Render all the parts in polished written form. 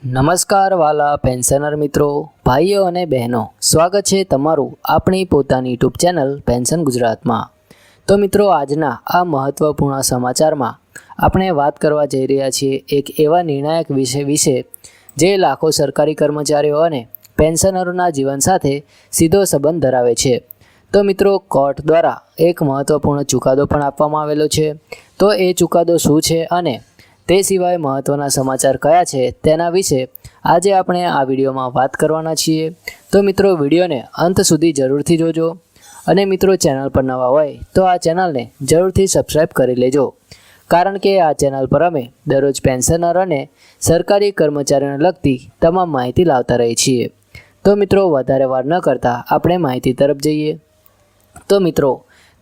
નમસ્કાર વાલા પેન્શનર મિત્રો, ભાઈઓ અને બહેનો, સ્વાગત છે તમારું આપણી પોતાની યુટ્યુબ ચેનલ પેન્શન ગુજરાતમાં। તો મિત્રો, આજના આ મહત્વપૂર્ણ સમાચારમાં આપણે વાત કરવા જઈ રહ્યા છીએ એક એવા નિર્ણાયક વિષય વિશે જે લાખો સરકારી કર્મચારીઓ અને પેન્શનરોના જીવન સાથે સીધો સંબંધ ધરાવે છે। તો મિત્રો, કોર્ટ દ્વારા એક મહત્વપૂર્ણ ચુકાદો પણ આપવામાં આવેલો છે। તો એ ચુકાદો શું છે અને તે સિવાય મહત્વના સમાચાર કયા છે તેના વિશે આજે આપણે આ વિડીયોમાં વાત કરવાના છીએ। તો મિત્રો, વિડીયોને અંત સુધી જરૂરથી જોજો અને મિત્રો, ચેનલ પર નવા હોય તો આ ચેનલને જરૂરથી સબસ્ક્રાઈબ કરી લેજો, કારણ કે આ ચેનલ પર અમે દરરોજ પેન્શનર અને સરકારી કર્મચારીઓને લગતી તમામ માહિતી લાવતા રહીએ છીએ। તો મિત્રો, વધારે વાર ન કરતાં આપણે માહિતી તરફ જઈએ। તો મિત્રો,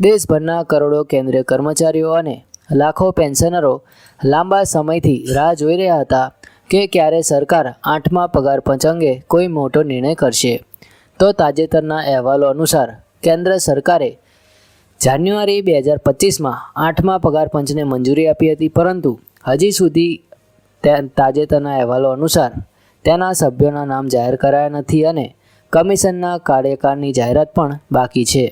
દેશભરના કરોડો કેન્દ્રીય કર્મચારીઓ અને લાખો પેન્શનરો લાંબા સમયથી રાહ જોઈ રહ્યા હતા કે ક્યારે સરકાર 8મા પગાર પંચ અંગે કોઈ મોટો નિર્ણય કરશે। તો તાજેતરના અહેવાલો અનુસાર કેન્દ્ર સરકારે જાન્યુઆરી 2025માં 8મા પગાર પંચને મંજૂરી આપી હતી, પરંતુ હજી સુધી તાજેતરના અહેવાલો અનુસાર તેના સભ્યોના નામ જાહેર કરાયા નથી અને કમિશનના કાર્યકાળની જાહેરાત પણ બાકી છે।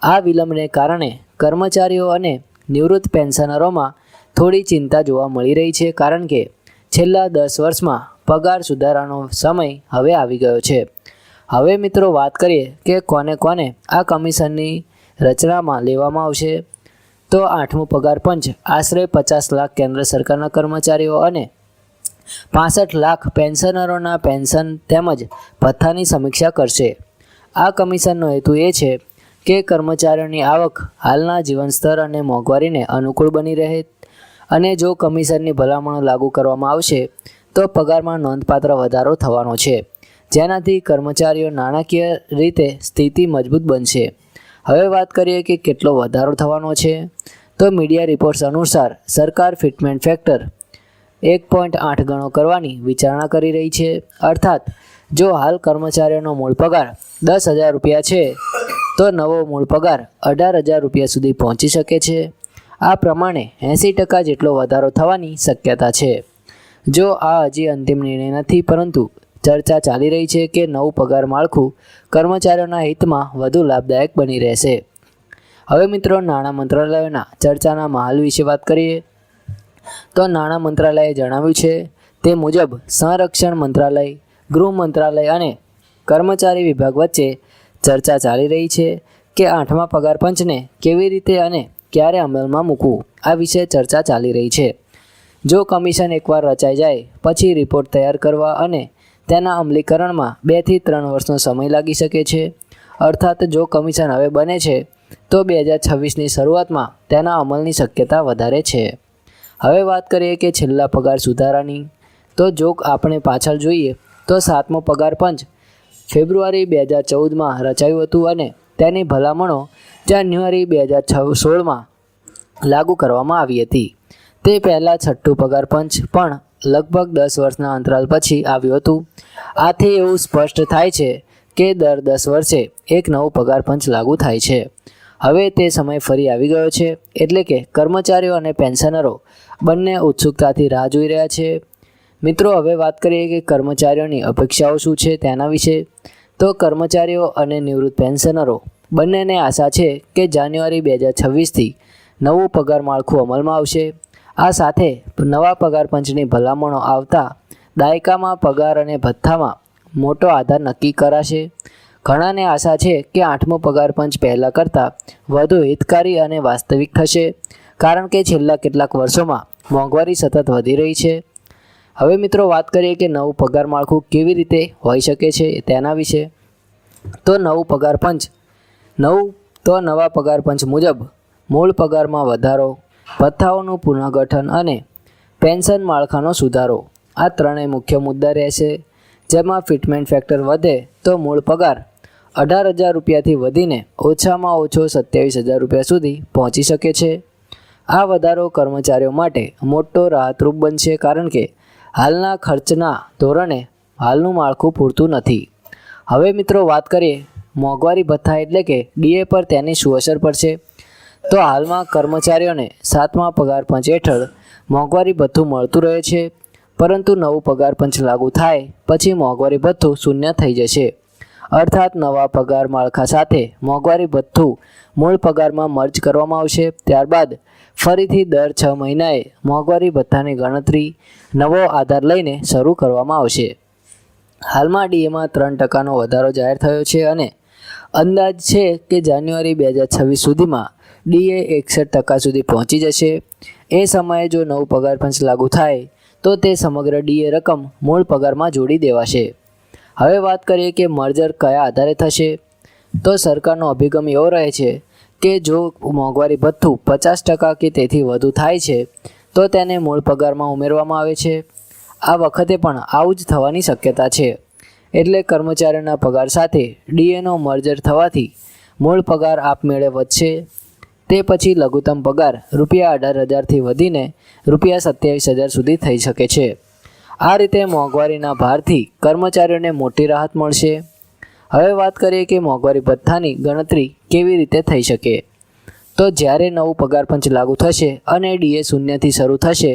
આ વિલંબને કારણે કર્મચારીઓ અને નિવૃત્ત પેન્શનરોમાં થોડી ચિંતા જોવા મળી રહી છે, કારણ કે છેલ્લા 10 વર્ષમાં પગાર સુધારાનો સમય હવે આવી ગયો છે। હવે મિત્રો, વાત કરીએ કે કોને કોને આ કમિશનની રચનામાં લેવામાં આવશે। તો 8મું પગાર પંચ આશરે 50 લાખ કેન્દ્ર સરકારના કર્મચારીઓ અને 65 લાખ પેન્શનરોના પેન્શન તેમજ ભથ્થાની સમીક્ષા કરશે। આ કમિશનનો હેતુ એ છે કે કર્મચારીઓની આવક હાલના જીવન સ્તર અને મોંઘવારીને અનુકૂળ બની રહે, અને જો કમિશનની ભલામણો લાગુ કરવામાં આવશે તો પગારમાં નોંધપાત્ર વધારો થવાનો છે, જેનાથી કર્મચારીઓ નાણાકીય રીતે સ્થિતિ મજબૂત બનશે। હવે વાત કરીએ કે કેટલો વધારો થવાનો છે। તો મીડિયા રિપોર્ટ્સ અનુસાર સરકાર ફિટમેન્ટ ફેક્ટર 1.8 ગણો કરવાની વિચારણા કરી રહી છે। અર્થાત જો હાલ કર્મચારીઓનો મૂળ પગાર 10,000 રૂપિયા છે તો નવો મૂળ પગાર 18,000 રૂપિયા સુધી પહોંચી શકે છે। આ પ્રમાણે 80% જેટલો વધારો થવાની શક્યતા છે। જો આ હજી અંતિમ નિર્ણય નથી, પરંતુ ચર્ચા ચાલી રહી છે કે નવું પગાર માળખું કર્મચારીઓના હિતમાં વધુ લાભદાયક બની રહેશે। હવે મિત્રો, નાણાં મંત્રાલયોના ચર્ચાના માહોલ વિશે વાત કરીએ। તો નાણાં મંત્રાલયે જણાવ્યું છે તે મુજબ સંરક્ષણ મંત્રાલય, ગૃહ મંત્રાલય અને કર્મચારી વિભાગ વચ્ચે ચર્ચા ચાલી રહી છે કે 8મા પગાર પંચને કેવી રીતે અને ક્યારે અમલમાં મૂકવું, આ વિશે ચર્ચા ચાલી રહી છે। જો કમિશન એકવાર રચાઈ જાય પછી રિપોર્ટ તૈયાર કરવા અને તેના અમલીકરણમાં 2 થી 3 વર્ષનો સમય લાગી શકે છે। અર્થાત જો કમિશન હવે બને છે તો 2026ની શરૂઆતમાં તેના અમલની શક્યતા વધારે છે। હવે વાત કરીએ કે છેલ્લા પગાર સુધારાની। તો જો આપણે પાછળ જોઈએ તો 7મો પગાર પંચ ફેબ્રુઆરી 2014માં રચાયું હતું અને તેની ભલામણો જાન્યુઆરી 2016માં લાગુ કરવામાં આવી હતી। તે પહેલાં 6ઠ્ઠું પગાર પંચ પણ લગભગ 10 વર્ષના અંતરાલ પછી આવ્યું હતું। આથી એવું સ્પષ્ટ થાય છે કે દર 10 વર્ષે એક નવું પગાર પંચ લાગુ થાય છે। હવે તે સમય ફરી આવી ગયો છે, એટલે કે કર્મચારીઓ અને પેન્શનરો બંને ઉત્સુકતાથી રાહ જોઈ રહ્યા છે। મિત્રો, હવે વાત કરીએ કે કર્મચારીઓની અપેક્ષાઓ શું છે તેના વિશે। તો કર્મચારીઓ અને નિવૃત્ત પેન્શનરો બંનેને આશા છે કે જાન્યુઆરી 2026થી નવું પગાર માળખું અમલમાં આવશે। આ સાથે નવા પગાર પંચની ભલામણો આવતા દાયકામાં પગાર અને ભથ્થામાં મોટો આધાર નક્કી કરાશે। ઘણાને આશા છે કે 8મો પગાર પંચ પહેલાં કરતાં વધુ હિતકારી અને વાસ્તવિક થશે, કારણ કે છેલ્લા કેટલાક વર્ષોમાં મોંઘવારી સતત વધી રહી છે। હવે મિત્રો, વાત કરીએ કે નવું પગાર માળખું કેવી રીતે હોઈ શકે છે તેના વિશે। તો નવા પગાર પંચ મુજબ મૂળ પગારમાં વધારો, ભથ્થાઓનું પુનઃગઠન અને પેન્શન માળખાનો સુધારો, આ ત્રણેય મુખ્ય મુદ્દા રહેશે। જેમાં ફિટમેન્ટ ફેક્ટર વધે તો મૂળ પગાર 18,000 રૂપિયાથી વધીને ઓછામાં ઓછો 27,000 રૂપિયા સુધી પહોંચી શકે છે। આ વધારો કર્મચારીઓ માટે મોટો રાહતરૂપ બનશે, કારણ કે હાલના ખર્ચના ધોરણે હાલનું માળખું પૂરતું નથી। હવે મિત્રો, વાત કરીએ મોંઘવારી ભથ્થા એટલે કે ડીએ પર તેની શું અસર પડશે। તો હાલમાં કર્મચારીઓને 7મા પગાર પંચ હેઠળ મોંઘવારી ભથ્થું મળતું રહે છે, પરંતુ નવું પગાર પંચ લાગુ થાય પછી મોંઘવારી ભથ્થું શૂન્ય થઈ જશે. અર્થાત નવા પગાર માળખા સાથે મોંઘવારી ભથ્થું મૂળ પગારમાં મર્જ કરવામાં આવશે. ત્યારબાદ ફરીથી દર 6 મહિનાએ મોંઘવારી ભથ્થાની ગણતરી નવો આધાર લઈને શરૂ કરવામાં આવશે. હાલમાં ડીએમાં 3% વધારો જાહેર થયો છે અને અંદાજ છે કે જાન્યુઆરી 2026 સુધીમાં ડીએ 61% સુધી પહોંચી જશે. એ સમયે જો નવું પગાર પંચ લાગુ થાય તો તે સમગ્ર ડીએ રકમ મૂળ પગારમાં જોડી દેવાશે. હવે વાત કરીએ કે મર્જર કયા આધારે થશે, તો સરકારનો અભિગમ એવો રહે છે કે જો મોંઘવારી ભથ્થું 50% કે તેથી વધુ થાય છે તો તેને મૂળ પગારમાં ઉમેરવામાં આવે છે. આ વખતે પણ આવું જ થવાની શક્યતા છે. એટલે કર્મચારીઓના પગાર સાથે ડીએનો મર્જર થવાથી મૂળ પગાર આપમેળે વધશે. તે પછી લઘુત્તમ પગાર ₹18,000થી વધીને ₹27,000 સુધી થઈ શકે છે. આ રીતે મોંઘવારીના ભારથી કર્મચારીઓને મોટી રાહત મળશે. હવે વાત કરીએ કે મોંઘવારી ભથ્થાની ગણતરી કેવી રીતે થઈ શકે, તો જ્યારે નવું પગાર પંચ લાગુ થશે અને ડીએ શૂન્યથી શરૂ થશે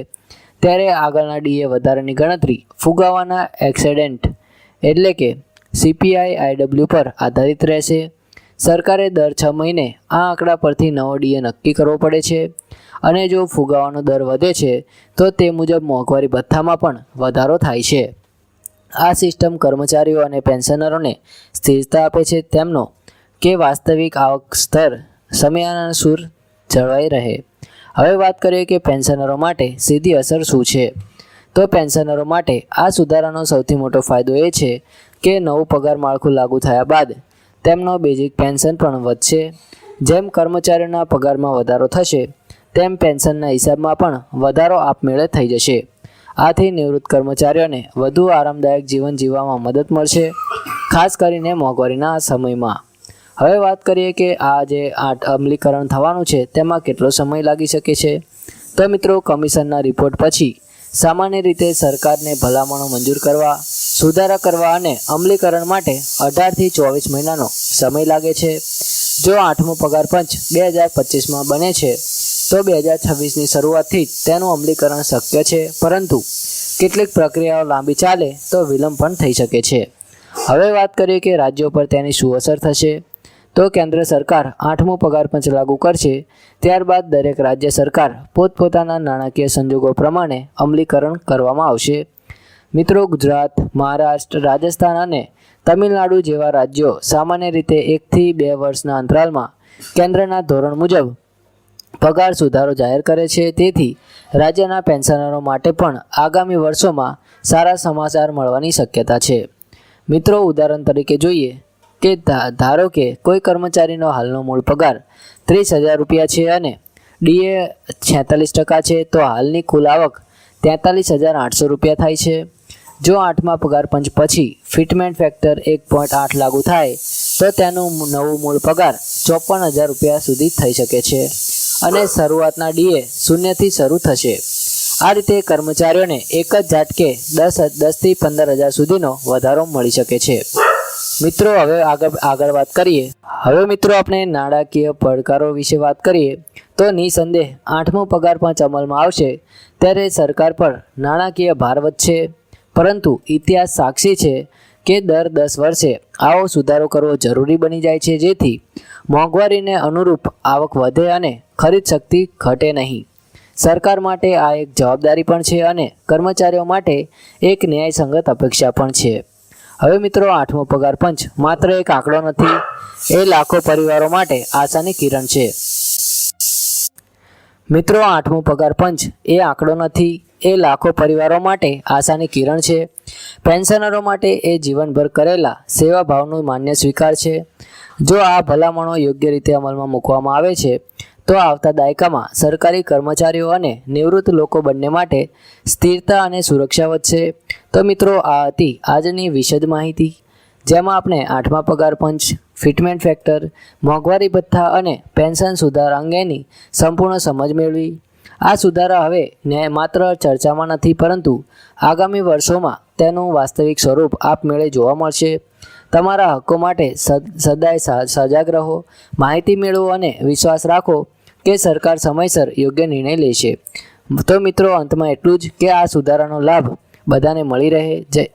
ત્યારે આગળના ડીએ વધારાની ગણતરી ફુગાવાના એક્સેડન્ટ એટલે કે CPI-IW પર આધારિત રહેશે. સરકારે દર 6 મહિને આ આંકડા પરથી નવો ડીએ નક્કી કરવો પડે છે અને જો ફુગાવાનો દર વધે છે તો તે મુજબ મોંઘવારી ભથ્થામાં પણ વધારો થાય છે. આ સિસ્ટમ કર્મચારીઓ અને પેન્શનરોને સ્થિરતા આપે છે તેમનો કે વાસ્તવિક આવક સ્તર સમયાનુસાર જળવાઈ રહે. હવે વાત કરીએ કે પેન્શનરો માટે સીધી અસર શું છે, તો પેન્શનરો માટે આ સુધારાનો સૌથી મોટો ફાયદો એ છે કે નવું પગાર માળખું લાગુ થયા બાદ તેમનો બેઝિક પેન્શન પણ વધશે. જેમ કર્મચારીઓના પગારમાં વધારો થશે તેમ પેન્શનના હિસાબમાં પણ વધારો આપમેળે થઈ જશે. આથી નિવૃત્ત કર્મચારીઓને વધુ આરામદાયક જીવન જીવવામાં મદદ મળશે, ખાસ કરીને મોંઘવારીના સમયમાં. હવે વાત કરીએ કે આ જે અમલીકરણ થવાનું છે તેમાં કેટલો સમય લાગી શકે છે, તો મિત્રો કમિશનના રિપોર્ટ પછી સામાન્ય રીતે સરકારને ભલામણો મંજૂર કરવા, સુધારા કરવા અને અમલીકરણ માટે 18થી 24 મહિનાનો સમય લાગે છે. જો 8મો પગાર પંચ 2025માં બને છે તો 2026ની શરૂઆતથી જ તેનું અમલીકરણ શક્ય છે, પરંતુ કેટલીક પ્રક્રિયાઓ લાંબી ચાલે તો વિલંબ પણ થઈ શકે છે. હવે વાત કરીએ કે રાજ્યો પર તેની શું અસર થશે, તો કેન્દ્ર સરકાર 8મો પગાર પંચ લાગુ કરશે ત્યારબાદ દરેક રાજ્ય સરકાર પોતપોતાના નાણાકીય સંજોગો પ્રમાણે અમલીકરણ કરવામાં આવશે. મિત્રો, ગુજરાત, મહારાષ્ટ્ર, રાજસ્થાન અને તમિલનાડુ જેવા રાજ્યો સામાન્ય રીતે 1 થી 2 વર્ષના અંતરાલમાં કેન્દ્રના ધોરણ મુજબ પગાર સુધારો જાહેર કરે છે. તેથી રાજ્યના પેન્શનરો માટે પણ આગામી વર્ષોમાં સારા સમાચાર મળવાની શક્યતા છે. મિત્રો, ઉદાહરણ તરીકે જોઈએ કે ધારો કે કોઈ કર્મચારીનો હાલનો મૂળ પગાર ₹30,000 છે અને ડીએ 46% છે, તો હાલની કુલ આવક ₹43,800 થાય છે. જો 8મા પગાર પંચ પછી ફિટમેન્ટ ફેક્ટર 1.8 લાગુ થાય તો તેનું નવું મૂળ પગાર ₹54,000 સુધી થઈ શકે છે અને શરૂઆતના ડીએ શૂન્યથી શરૂ થશે. આ રીતે કર્મચારીઓને એક જ ઝાટકે 10થી 15,000 સુધીનો વધારો મળી શકે છે. મિત્રો, હવે આગળ વાત કરીએ. હવે મિત્રો આપણે નાણાકીય પડકારો વિશે વાત કરીએ તો નિસંદેહ 8મો પગાર પંચ અમલમાં આવશે ત્યારે સરકાર પર નાણાકીય ભાર વધશે, પરંતુ ઇતિહાસ સાક્ષી છે કે દર 10 વર્ષે આવો સુધારો કરવો જરૂરી બની જાય છે, જેથી મોંઘવારીને અનુરૂપ આવક વધે અને ખરીદ શક્તિ ઘટે નહીં. સરકાર માટે આ એક જવાબદારી પણ છે અને કર્મચારીઓ માટે એક ન્યાયસંગત અપેક્ષા પણ છે. હવે મિત્રો, 8મો પગાર પંચ માત્ર એક આંકડો નથી, એ લાખો પરિવારો માટે આશાની કિરણ છે. મિત્રો, 8મો પગાર પંચ એ આંકડો નથી, એ લાખો પરિવારો માટે આશાની કિરણ છે. પેન્શનરો માટે એ જીવનભર કરેલા સેવાભાવનો માન્ય સ્વીકાર છે. જો આ ભલામણો યોગ્ય રીતે અમલમાં મૂકવામાં આવે છે તો આવતા દાયકામાં સરકારી કર્મચારીઓ અને નિવૃત્ત લોકો બંને માટે સ્થિરતા અને સુરક્ષા વધશે. તો મિત્રો, આ હતી આજની વિશદ માહિતી, જેમાં આપણે 8મા પગાર પંચ, ફિટમેન્ટ ફેક્ટર, મોંઘવારી ભથ્થા અને પેન્શન સુધારા અંગેની સંપૂર્ણ સમજ મેળવી. આ સુધારા હવે માત્ર ચર્ચામાં નથી, પરંતુ આગામી વર્ષોમાં તેનું વાસ્તવિક સ્વરૂપ આપમેળે જોવા મળશે. તમારા હક્કો માટે સદાય સજાગ રહો, માહિતી મેળવો અને વિશ્વાસ રાખો કે સરકાર સમયસર યોગ્ય નિર્ણય લેશે. તો મિત્રો, અંતમાં એટલું જ કે આ સુધારાનો લાભ બધાને મળી રહે. જય